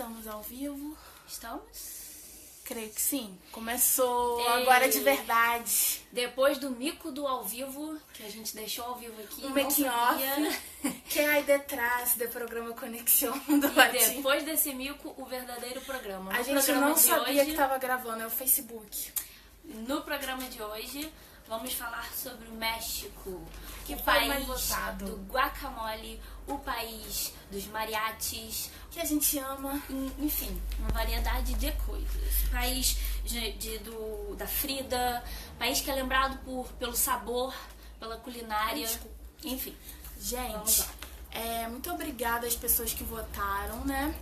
Estamos ao vivo? Estamos? Creio que sim. Começou agora de verdade. Depois do mico do ao vivo, que a gente deixou ao vivo aqui. Um making off, que é aí detrás do programa Conexão do E depois desse mico, o verdadeiro programa. A gente não sabia que estava gravando, é o Facebook. No programa de hoje, vamos falar sobre o México. Que o país país mais votado. do guacamole, o país dos mariachis, Que a gente ama. enfim, uma variedade de coisas. País da Frida, país que é lembrado pelo sabor, pela culinária, enfim. Vamos Gente, lá. muito obrigada às pessoas que votaram, né?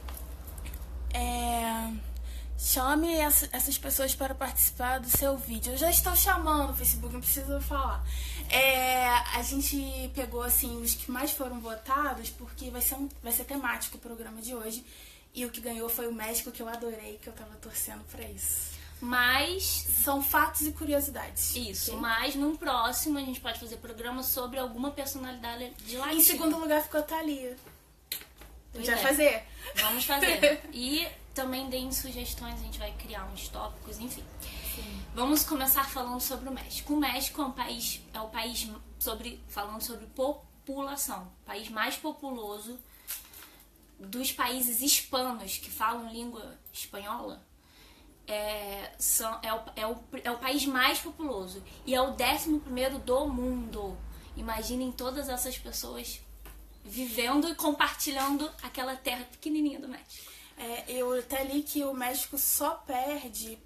Chame essas pessoas para participar do seu vídeo. Eu já estou chamando o Facebook, não preciso falar. A gente pegou assim os que mais foram votados, porque vai ser temático o programa de hoje. E o que ganhou foi o México, que eu adorei, que eu tava torcendo pra isso. Mas São fatos e curiosidades. isso, Ok? mas num próximo a gente pode fazer programa sobre alguma personalidade de lá. Em segundo lugar ficou a Thalia. A gente vai é. fazer? Vamos fazer. E também deem sugestões, a gente vai criar uns tópicos, enfim. Sim. Vamos começar falando sobre o México. O México é o país falando sobre população, o país mais populoso dos países hispanos que falam língua espanhola. É o país mais populoso e é o 11º do mundo. Imaginem todas essas pessoas vivendo e compartilhando aquela terra pequenininha do México. Eu até li que o México só perde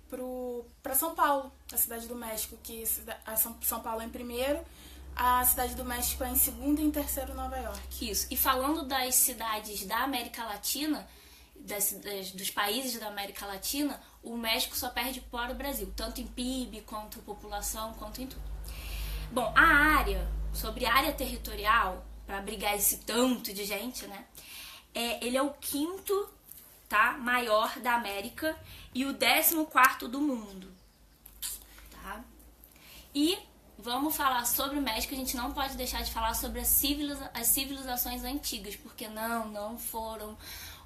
pra São Paulo, a cidade do México, que São Paulo é em primeiro, a cidade do México é em segundo e em terceiro Nova York. Isso. E falando das cidades da América Latina, dos países da América Latina, o México só perde para o Brasil, tanto em PIB, quanto população, quanto em tudo. Bom, sobre a área territorial, para abrigar esse tanto de gente, né? Ele é o 5º, tá, maior da América e o 14º do mundo, tá? E vamos falar sobre o México, a gente não pode deixar de falar sobre as civilizações antigas, porque não foram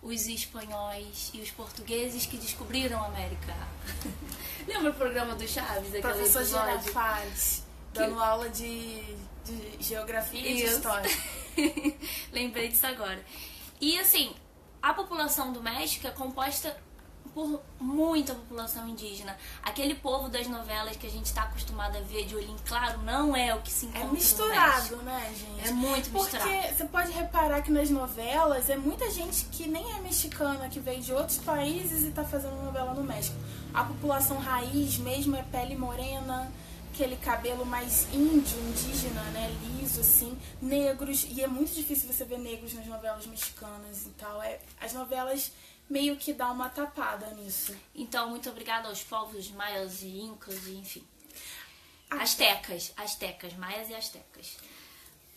os espanhóis e os portugueses que descobriram a América. Lembra o programa do Chaves? Professor Girafales, dando aula de geografia e de história. Lembrei disso agora. E assim, a população do México é composta por muita população indígena. Aquele povo das novelas que a gente está acostumado a ver de olhinho claro não é o que se encontra É no misturado, México. né, gente? É muito misturado. Porque você pode reparar que nas novelas é muita gente que nem é mexicana, que veio de outros países e tá fazendo novela no México. A população raiz mesmo é pele morena, aquele cabelo mais índio, indígena, né, liso, assim, negros. E é muito difícil você ver negros nas novelas mexicanas e tal. As novelas meio que dá uma tapada nisso. Então, muito obrigada aos povos maias e incas e enfim. Astecas, maias e astecas.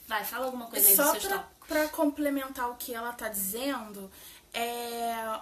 Vai, fala alguma coisa aí dos seus tópicos. Só pra complementar o que ela tá dizendo,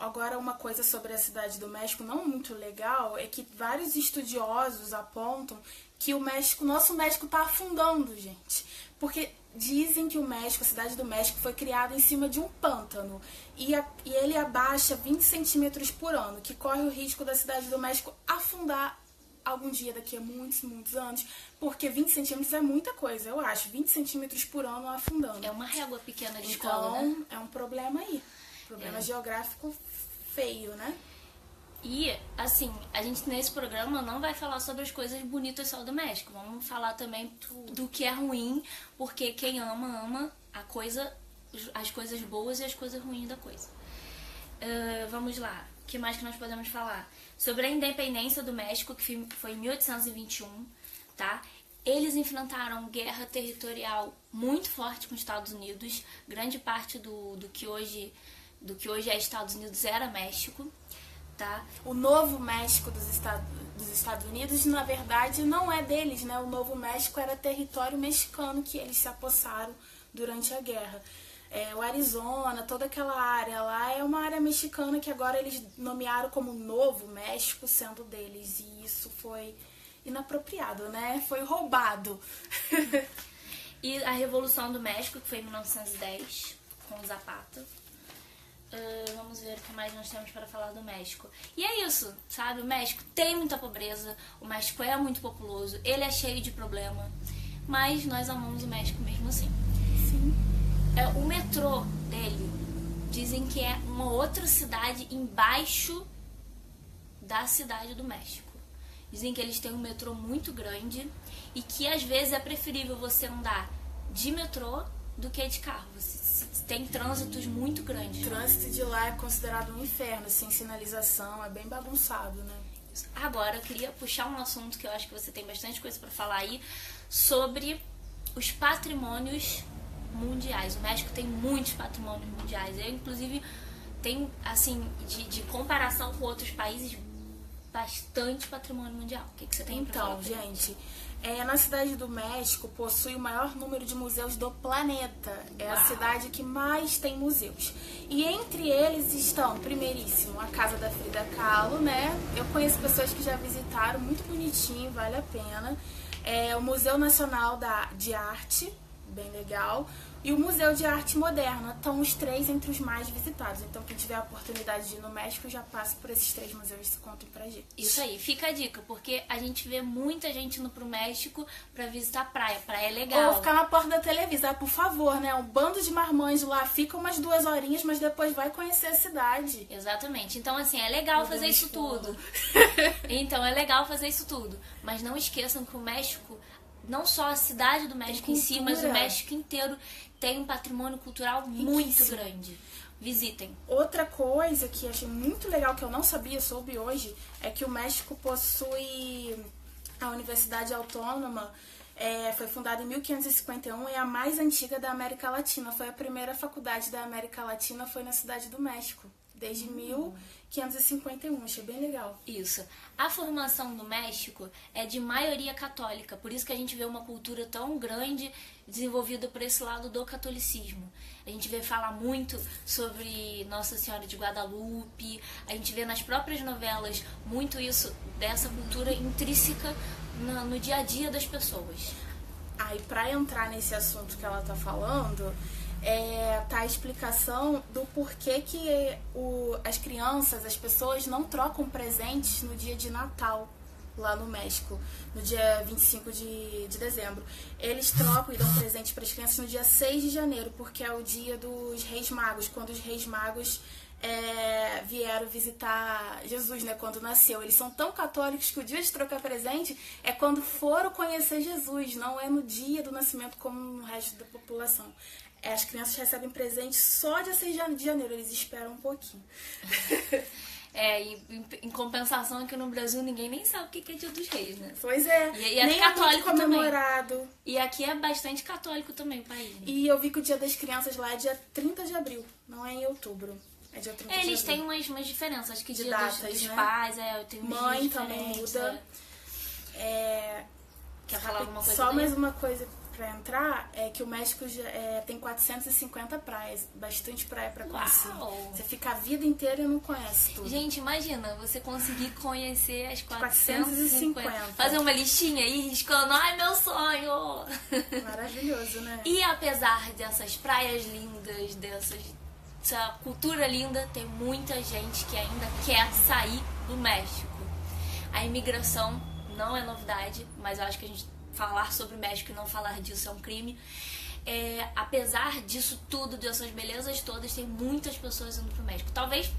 agora uma coisa sobre a cidade do México não muito legal é que vários estudiosos apontam que nosso México tá afundando, gente. Porque dizem que a cidade do México foi criada em cima de um pântano e ele abaixa 20 centímetros por ano, que corre o risco da cidade do México afundar algum dia daqui a muitos, muitos anos, porque 20 centímetros é muita coisa, eu acho. 20 centímetros por ano afundando. É uma régua pequena de escola, Então, né? é um problema aí. Problema geográfico feio, né? E, assim, a gente nesse programa não vai falar sobre as coisas bonitas só do México. Vamos falar também do que é ruim, porque quem ama as coisas boas e as coisas ruins da coisa. Vamos lá. O que mais que nós podemos falar? Sobre a independência do México, que foi em 1821, tá? Eles enfrentaram guerra territorial muito forte com os Estados Unidos. Grande parte do que hoje é Estados Unidos era México. Tá? O Novo México dos Estados Unidos, na verdade, não é deles, né? O Novo México era território mexicano que eles se apossaram durante a guerra. O Arizona, toda aquela área lá é uma área mexicana que agora eles nomearam como Novo México, sendo deles. E isso foi inapropriado, né? Foi roubado. E a Revolução do México, que foi em 1910, com Zapata. Vamos vamos ver o que mais nós temos para falar do México. E é isso, sabe? O México tem muita pobreza, o México é muito populoso, ele é cheio de problema, mas nós amamos o México mesmo assim. Sim. O metrô dele, dizem que é uma outra cidade embaixo da cidade do México. Dizem que eles têm um metrô muito grande e que às vezes é preferível você andar de metrô do que de carro. Você tem trânsitos muito grandes. O trânsito de lá é considerado um inferno, sem sinalização, é bem bagunçado, né? Agora, eu queria puxar um assunto que eu acho que você tem bastante coisa para falar aí, sobre os patrimônios mundiais. O México tem muitos patrimônios mundiais. Eu, inclusive, tenho, assim, de comparação com outros países, bastante patrimônio mundial. O que você tem pra falar? Então, gente, na Cidade do México possui o maior número de museus do planeta. É a cidade que mais tem museus. E entre eles estão, primeiríssimo, a Casa da Frida Kahlo, né? Eu conheço pessoas que já visitaram, muito bonitinho, vale a pena. O Museu Nacional de Arte, bem legal. E o Museu de Arte Moderna, estão os três entre os mais visitados. Então, quem tiver a oportunidade de ir no México, já passe por esses 3 museus e contem pra gente. Isso aí, fica a dica, porque a gente vê muita gente indo pro México pra visitar praia. Praia é legal. Ou ficar na porta da televisão, por favor, né? Um bando de marmanjos lá, fica umas 2 horinhas, mas depois vai conhecer a cidade. Exatamente. Então, assim, é legal fazer isso tudo. Então, é legal fazer isso tudo. Mas não esqueçam que o México, não só a cidade do México em si, mas o México inteiro tem um patrimônio cultural muito grande. Visitem. Outra coisa que eu achei muito legal, que eu não sabia, soube hoje, é que o México possui a Universidade Autônoma, foi fundada em 1551 e é a mais antiga da América Latina. Foi a primeira faculdade da América Latina, foi na Cidade do México, desde 1551. Achei bem legal. Isso. A formação do México é de maioria católica, por isso que a gente vê uma cultura tão grande desenvolvida por esse lado do catolicismo. A gente vê falar muito sobre Nossa Senhora de Guadalupe, a gente vê nas próprias novelas muito isso, dessa cultura intrínseca no dia a dia das pessoas. Aí, pra entrar nesse assunto que ela tá falando, tá a explicação do porquê que as crianças, as pessoas não trocam presentes no dia de Natal lá no México, no dia 25 de dezembro. Eles trocam e dão presentes para as crianças no dia 6 de janeiro, porque é o dia dos Reis Magos, quando os Reis Magos vieram visitar Jesus, né, quando nasceu. Eles são tão católicos que o dia de trocar presente é quando foram conhecer Jesus, não é no dia do nascimento como no resto da população. As crianças recebem presente só dia 6 de janeiro, eles esperam um pouquinho. E em compensação aqui no Brasil ninguém nem sabe o que é Dia dos Reis, né? Pois é, e é nem católico é muito comemorado. Também. E aqui é bastante católico também o país. Né? E eu vi que o Dia das Crianças lá é dia 30 de abril, não é em outubro. É dia 30 de abril. Eles têm umas diferenças, acho que de dia datas, dos né? pais, tem mãe também muda. Quer falar alguma coisa? Só daí? mais uma coisa pra entrar, é que o México tem 450 praias, bastante praia pra conhecer. Uau. Você fica a vida inteira e não conhece tudo. Gente, imagina, você conseguir conhecer as 450. 450. Fazer uma listinha aí, riscando, ai meu sonho! Maravilhoso, né? E apesar dessas praias lindas, dessa cultura linda, tem muita gente que ainda quer sair do México. A imigração não é novidade, mas eu acho que a gente falar sobre o México e não falar disso é um crime. Apesar disso tudo, dessas belezas todas, tem muitas pessoas indo pro México. Talvez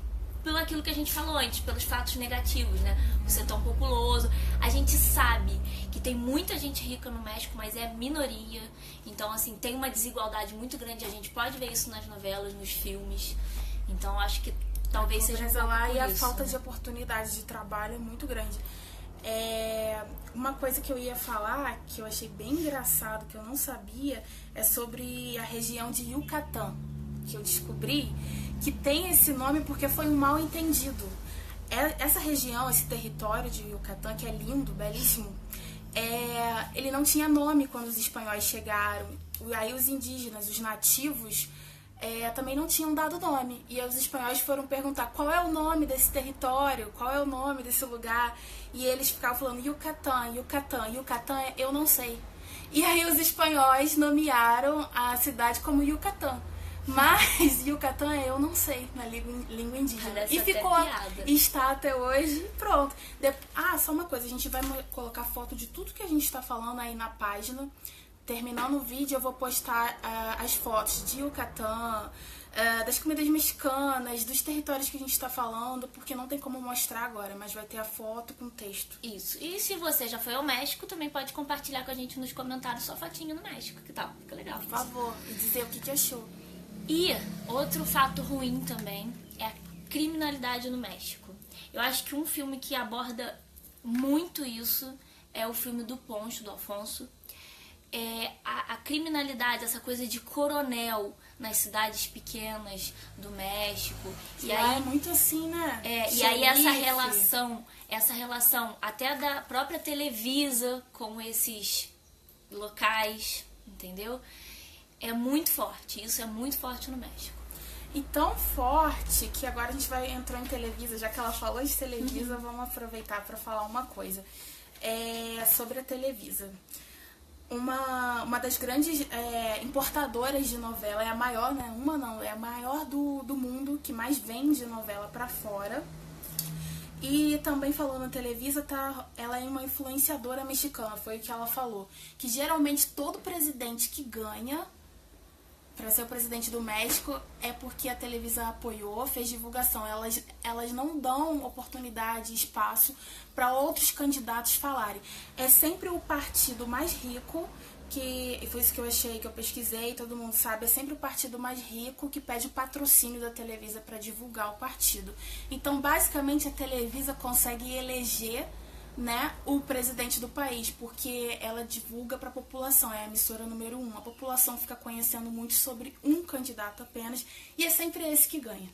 pelo aquilo que a gente falou antes, pelos fatos negativos, né? Você é tão populoso. A gente sabe que tem muita gente rica no México, mas é minoria. Então, assim, tem uma desigualdade muito grande. A gente pode ver isso nas novelas, nos filmes. Então, acho que talvez seja um pouco lá por e a isso, falta né? de oportunidade de trabalho é muito grande. Uma coisa que eu ia falar, que eu achei bem engraçado, que eu não sabia, é sobre a região de Yucatán, que eu descobri que tem esse nome porque foi um mal entendido. Essa região, esse território de Yucatán, que é lindo, belíssimo, ele não tinha nome quando os espanhóis chegaram. Aí os indígenas, os nativos, também não tinham dado nome. E aí os espanhóis foram perguntar qual é o nome desse território, qual é o nome desse lugar. E eles ficavam falando Yucatán, Yucatán, Yucatán, eu não sei. E aí os espanhóis nomearam a cidade como Yucatán. Mas Yucatán eu não sei na língua indígena. Parece E até ficou, piada. e está até hoje, pronto. Só uma coisa, a gente vai colocar foto de tudo que a gente está falando aí na página. Terminando o vídeo, eu vou postar as fotos de Yucatán, das comidas mexicanas, dos territórios que a gente está falando, porque não tem como mostrar agora, mas vai ter a foto com texto. Isso. E se você já foi ao México, também pode compartilhar com a gente nos comentários sua fotinho no México. Que tal? Fica legal. Por favor, e dizer o que achou. E outro fato ruim também é a criminalidade no México. Eu acho que um filme que aborda muito isso é o filme do Poncho, do Afonso. A criminalidade, essa coisa de coronel nas cidades pequenas do México. E aí é muito assim, né? E aí essa relação até da própria Televisa com esses locais, entendeu? É muito forte, isso é muito forte no México. E tão forte que agora a gente vai entrar em Televisa, já que ela falou de Televisa, vamos aproveitar para falar uma coisa. Sobre a Televisa. Uma das grandes importadoras de novela, é a maior, né? É a maior do mundo, que mais vende novela para fora. E também falando na Televisa, ela é uma influenciadora mexicana, foi o que ela falou. Que geralmente todo presidente que ganha para ser o presidente do México é porque a Televisa apoiou, fez divulgação. Elas não dão oportunidade, espaço para outros candidatos falarem. É sempre o partido mais rico, e foi isso que eu achei, que eu pesquisei, todo mundo sabe, é sempre o partido mais rico que pede o patrocínio da Televisa para divulgar o partido. Então, basicamente, a Televisa consegue eleger, né, o presidente do país, porque ela divulga para a população, é a emissora número 1. A população fica conhecendo muito sobre um candidato apenas, e é sempre esse que ganha.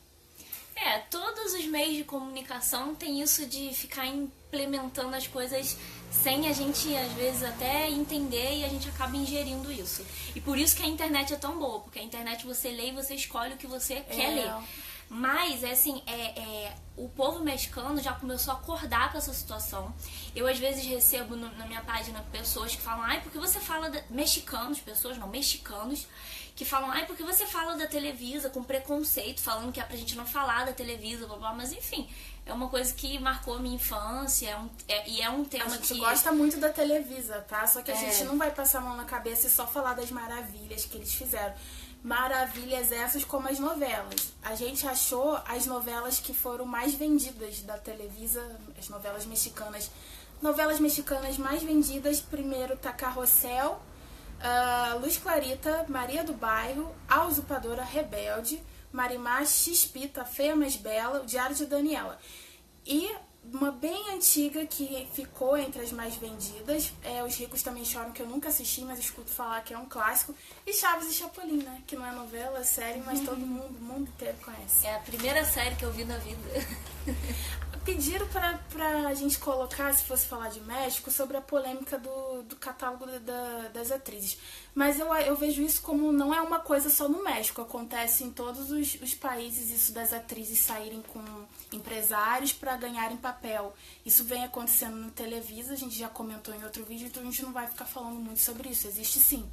Todos os meios de comunicação têm isso de ficar implementando as coisas sem a gente, às vezes, até entender, e a gente acaba ingerindo isso. E por isso que a internet é tão boa, porque a internet você lê e você escolhe o que você quer ler. Mas, o povo mexicano já começou a acordar com essa situação. Eu, às vezes, recebo na minha página pessoas que falam, porque você fala mexicanos, que falam, porque você fala da Televisa com preconceito, falando que é pra gente não falar da Televisa, blá blá, mas enfim, é uma coisa que marcou a minha infância, e é um tema a gente que gosta muito da Televisa, tá? Só que a gente não vai passar a mão na cabeça e só falar das maravilhas que eles fizeram. Maravilhas essas como as novelas. A gente achou as novelas que foram mais vendidas da Televisa, as novelas mexicanas. Novelas mexicanas mais vendidas, primeiro tá Carrossel, Luz Clarita, Maria do Bairro, A Usurpadora Rebelde, Marimar, Xpita, Feia Mais Bela, O Diário de Daniela. E uma bem antiga que ficou entre as mais vendidas Os Ricos Também Choram, que eu nunca assisti, mas escuto falar que é um clássico. E Chaves e Chapolin, né? Que não é novela, é série, mas todo mundo, o mundo inteiro conhece. É a primeira série que eu vi na vida. Pediram pra gente colocar, se fosse falar de México, sobre a polêmica do catálogo das atrizes. Mas eu vejo isso como não é uma coisa só no México. Acontece em todos os países, isso das atrizes saírem com empresários para ganharem papel. Isso vem acontecendo na Televisa, a gente já comentou em outro vídeo, então a gente não vai ficar falando muito sobre isso. Existe sim.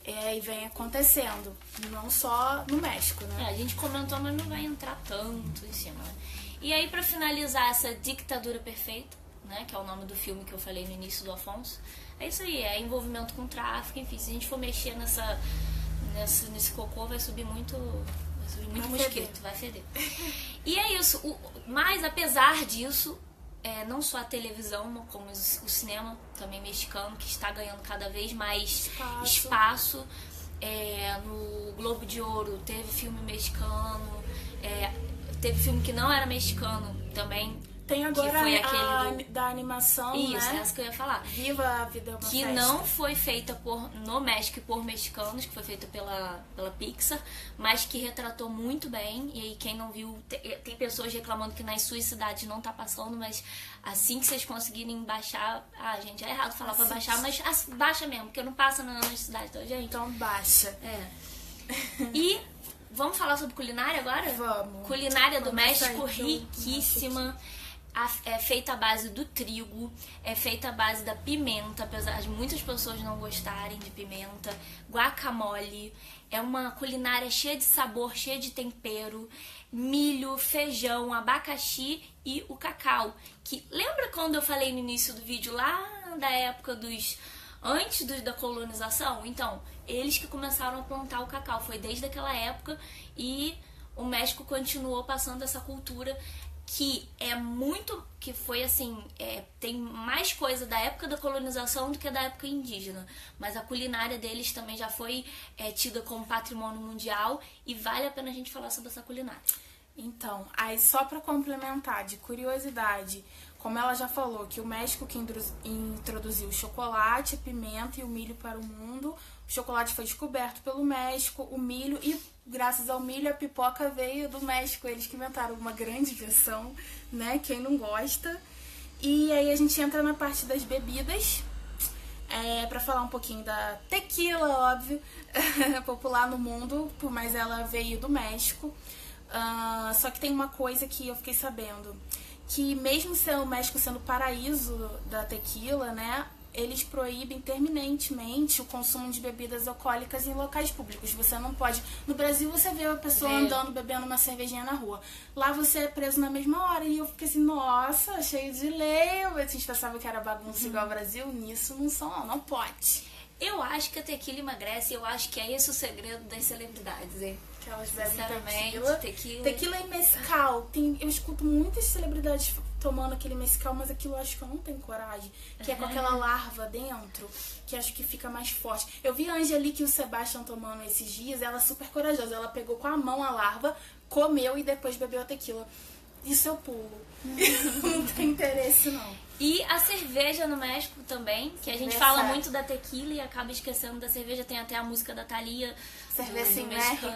E vem acontecendo, não só no México, né? A gente comentou, mas não vai entrar tanto em cima. E aí, pra finalizar essa ditadura perfeita, né, que é o nome do filme que eu falei no início do Afonso, é isso aí, é envolvimento com tráfico, enfim, se a gente for mexer nesse cocô, vai subir muito mosquito, vai feder. E é isso, mas apesar disso, não só a televisão, como o cinema também mexicano, que está ganhando cada vez mais espaço. No Globo de Ouro teve filme mexicano, teve filme que não era mexicano também. Tem agora que foi aquele da animação, isso, né? essa que eu ia falar. Viva a Vida é uma Que Festa. não foi feita no México e por mexicanos, que foi feita pela Pixar, mas que retratou muito bem. E aí quem não viu, tem pessoas reclamando que nas suas cidades não tá passando, mas assim que vocês conseguirem baixar... gente, é errado falar pra baixar, mas baixa mesmo, porque não passa nas cidades, tá, gente? Então baixa. E... vamos falar sobre culinária agora? Vamos. Culinária do México, riquíssima. É feita à base do trigo, é feita à base da pimenta, apesar de muitas pessoas não gostarem de pimenta. Guacamole, É uma culinária cheia de sabor, cheia de tempero, milho, feijão, abacaxi e o cacau. Que lembra quando eu falei no início do vídeo lá da época da colonização? Então, eles que começaram a plantar o cacau, foi desde aquela época, e o México continuou passando essa cultura que foi assim, tem mais coisa da época da colonização do que da época indígena, mas a culinária deles também já foi tida como patrimônio mundial, e vale a pena a gente falar sobre essa culinária. Então, aí só para complementar, de curiosidade, como ela já falou, que o México que introduziu o chocolate, a pimenta e o milho para o mundo. O chocolate foi descoberto pelo México, o milho, e graças ao milho a pipoca veio do México. Eles que inventaram uma grande versão, né? Quem não gosta. E aí a gente entra na parte das bebidas, para falar um pouquinho da tequila, óbvio, popular no mundo, mas ela veio do México. Só que tem uma coisa que eu fiquei sabendo, que mesmo o México sendo o paraíso da tequila, né, eles proíbem terminantemente o consumo de bebidas alcoólicas em locais públicos. Você não pode... No Brasil você vê a pessoa andando, bebendo uma cervejinha na rua. Lá você é preso na mesma hora. E eu fiquei assim, nossa, cheio de lei. A gente pensava que era bagunça igual ao Brasil. Nisso não pode. Eu acho que a tequila emagrece, eu acho que é esse o segredo das celebridades, hein? Que elas bebem tequila. Tequila e mezcal. Eu escuto muitas celebridades tomando aquele mezcal, mas aquilo eu acho que eu não tenho coragem. Que é com aquela larva dentro, que acho que fica mais forte. Eu vi a Angelique e o Sebastião tomando esses dias, ela é super corajosa. Ela pegou com a mão a larva, comeu e depois bebeu a tequila. Isso eu pulo. Não tem interesse, não. E a cerveja no México também, que a gente fala muito da tequila e acaba esquecendo da cerveja. Tem até a música da Thalia, Cerveja em México,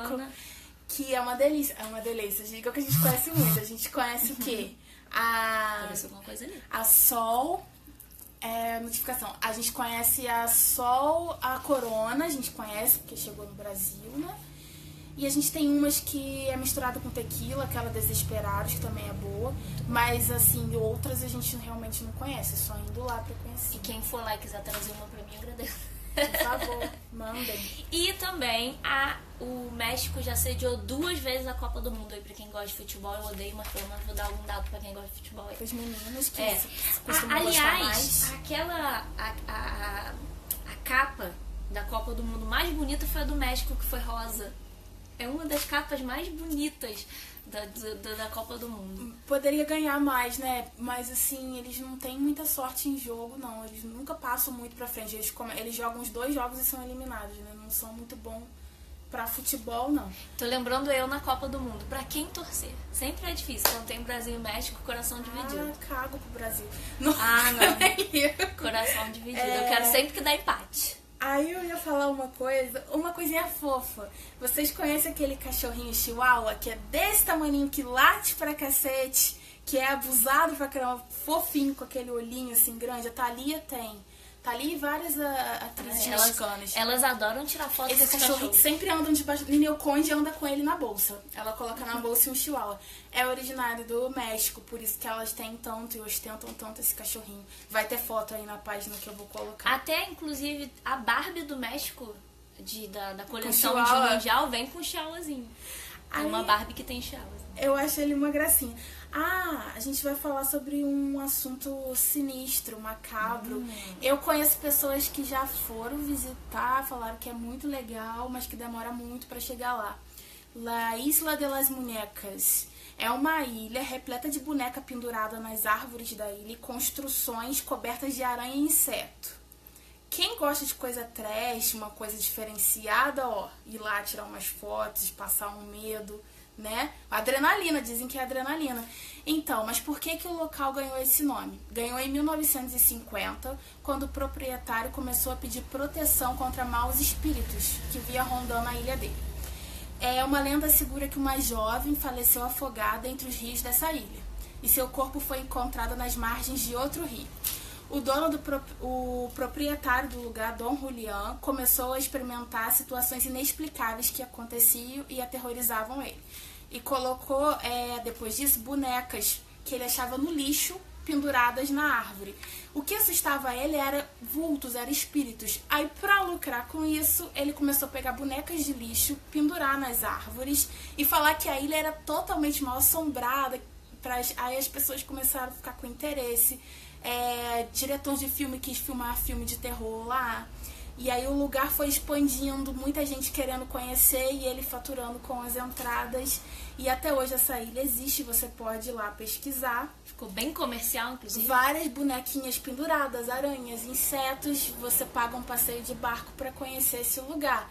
que é uma delícia. É uma delícia. Diga que a gente conhece muito. A gente conhece o quê? Apareceu alguma coisa ali. A Sol... notificação. A gente conhece a Sol, a Corona, a gente conhece porque chegou no Brasil, né? E a gente tem umas que é misturada com tequila, aquela Desesperados, que também é boa. Mas, assim, outras a gente realmente não conhece, só indo lá pra conhecer. E quem for lá e quiser trazer uma pra mim, agradeço. Por favor, mandem. E também o México já sediou 2 vezes a Copa do Mundo. Aí pra quem gosta de futebol, eu odeio, mas pelo menos vou dar algum dado pra quem gosta de futebol aí. Os meninos que costumam aliás, gostar mais. a capa da Copa do Mundo mais bonita foi a do México, que foi rosa. É uma das capas mais bonitas da Copa do Mundo. Poderia ganhar mais, né? Mas, assim, eles não têm muita sorte em jogo, não. Eles nunca passam muito pra frente. Eles jogam os 2 jogos e são eliminados, né? Não são muito bons pra futebol, não. Tô lembrando eu na Copa do Mundo. Pra quem torcer? Sempre é difícil. Quando tem Brasil e México, coração dividido. Cago pro Brasil. Não. Coração dividido. Eu quero sempre que dá empate. Aí eu ia falar uma coisinha fofa. Vocês conhecem aquele cachorrinho chihuahua que é desse tamaninho, que late pra cacete, que é abusado pra caramba, fofinho, com aquele olhinho assim grande? A Thalia tem. Thalia e várias atrizes mexicanas. Elas adoram tirar foto Esse desse cachorro sempre andam debaixo. Ninel Conde anda com ele na bolsa. Ela coloca na bolsa um chihuahua. É originário do México, por isso que elas têm tanto e ostentam tanto esse cachorrinho. Vai ter foto aí na página que eu vou colocar. Até, inclusive, a Barbie do México, da coleção de Mundial, vem com chihuahuazinho. É uma Barbie que tem chihuahua. Eu acho ele uma gracinha. A gente vai falar sobre um assunto sinistro, macabro. Eu conheço pessoas que já foram visitar, falaram que é muito legal, mas que demora muito para chegar lá. La Isla de las Muñecas é uma ilha repleta de boneca pendurada nas árvores da ilha e construções cobertas de aranha e inseto. Quem gosta de coisa trash, uma coisa diferenciada, ir lá tirar umas fotos, passar um medo, né? Adrenalina, dizem que é adrenalina. Então, mas por que o local ganhou esse nome? Ganhou em 1950, quando o proprietário começou a pedir proteção contra maus espíritos que via rondando a ilha dele. Uma lenda assegura que uma jovem faleceu afogada entre os rios dessa ilha, e seu corpo foi encontrado nas margens de outro rio. O proprietário do lugar, Dom Julián, começou a experimentar situações inexplicáveis que aconteciam e aterrorizavam ele. E colocou, depois disso, bonecas que ele achava no lixo penduradas na árvore. O que assustava ele era vultos, eram espíritos. Aí, pra lucrar com isso, ele começou a pegar bonecas de lixo, pendurar nas árvores e falar que a ilha era totalmente mal assombrada. Aí as pessoas começaram a ficar com interesse. Diretor de filme quis filmar filme de terror lá. E aí o lugar foi expandindo, muita gente querendo conhecer e ele faturando com as entradas. E até hoje essa ilha existe, você pode ir lá pesquisar. Ficou bem comercial, inclusive. Várias bonequinhas penduradas, aranhas, insetos. Você paga um passeio de barco para conhecer esse lugar.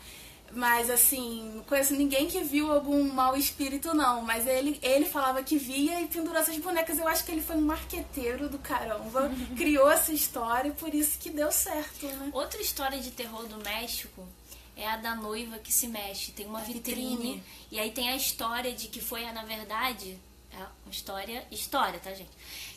Mas assim, não conheço ninguém que viu algum mau espírito, não. Mas ele falava que via e pendurou essas bonecas. Eu acho que ele foi um marqueteiro do caramba. Criou essa história e por isso que deu certo, né? Outra história de terror do México é a da noiva que se mexe. Tem uma vitrine. E aí tem a história de que foi, na verdade... É uma história, tá, gente?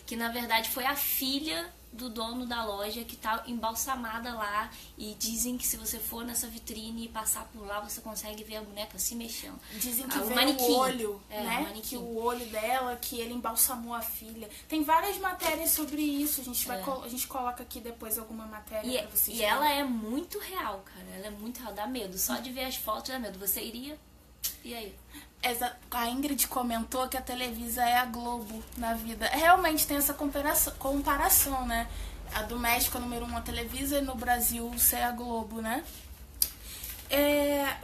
Que na verdade foi a filha do dono da loja que tá embalsamada lá. E dizem que se você for nessa vitrine e passar por lá, você consegue ver a boneca se mexendo. Dizem que o vê manequim. o olho, o né? manequim. Que o olho dela, que ele embalsamou a filha. Tem várias matérias sobre isso. A gente coloca aqui depois alguma matéria pra vocês. E ela é muito real, cara. Ela é muito real, dá medo. Só de ver as fotos dá medo. Você iria... E aí? A Ingrid comentou que a Televisa é a Globo na vida. Realmente tem essa comparação, né? A do México é número 1 a Televisa e no Brasil ser a Globo, né?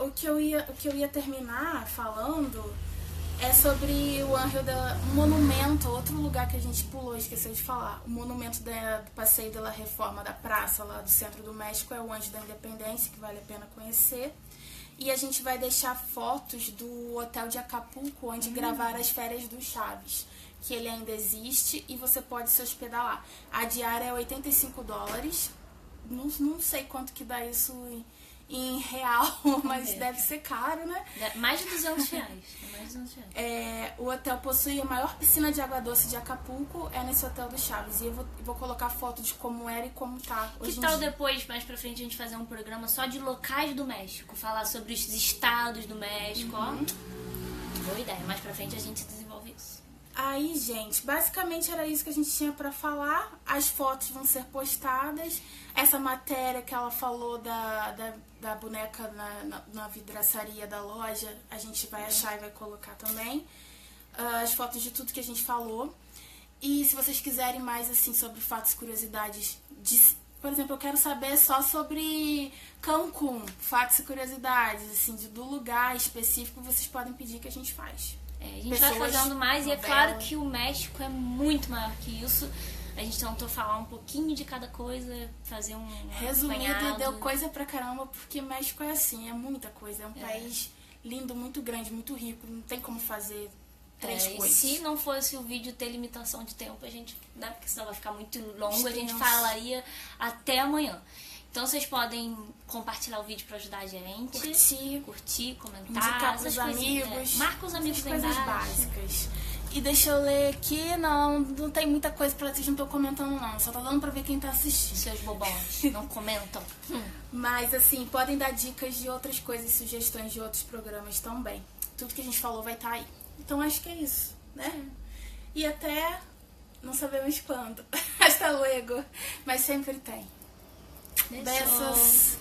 O que eu ia terminar falando é sobre o monumento, outro lugar que a gente pulou, esqueceu de falar. O monumento do Passeio da Reforma da praça lá do centro do México é o Anjo da Independência, que vale a pena conhecer. E a gente vai deixar fotos do hotel de Acapulco, onde gravaram as férias do Chaves, que ele ainda existe e você pode se hospedar lá. A diária é $85. Não sei quanto que dá isso em real, mas deve ser caro, né? Mais de R$200. O hotel possui a maior piscina de água doce de Acapulco, é nesse hotel do Chaves. E eu vou colocar foto de como era e como tá hoje em dia. Que tal depois, mais pra frente, a gente fazer um programa só de locais do México? Falar sobre os estados do México, ó. Boa ideia. Mais pra frente a gente desenvolve isso. Aí, gente, basicamente era isso que a gente tinha pra falar. As fotos vão ser postadas. Essa matéria que ela falou da boneca na vidraçaria da loja, a gente vai achar e vai colocar também. As fotos de tudo que a gente falou. E se vocês quiserem mais, assim, sobre fatos e curiosidades, por exemplo, eu quero saber só sobre Cancún, fatos e curiosidades, assim, do lugar específico, vocês podem pedir que a gente faz. A gente vai fazendo mais, e é claro que o México é muito maior que isso. A gente tentou falar um pouquinho de cada coisa, fazer um resumido, apanhado. Deu coisa pra caramba, porque México é assim, é muita coisa. É um país lindo, muito grande, muito rico, não tem como fazer três coisas. E se não fosse o vídeo ter limitação de tempo, a gente, né, porque senão vai ficar muito longo, a gente falaria até amanhã. Então vocês podem compartilhar o vídeo pra ajudar a gente. Curtir, comentar. Indicar pros amigos. Marca os amigos aí coisas básicas. E deixa eu ler aqui, não tem muita coisa pra vocês, não tô comentando não. Só tá dando pra ver quem tá assistindo. Seus bobões, não comentam. Mas assim, podem dar dicas de outras coisas, sugestões de outros programas também. Tudo que a gente falou vai estar aí. Então acho que é isso, né? E até não sabemos quando. Hasta luego. Mas sempre tem. Beijos.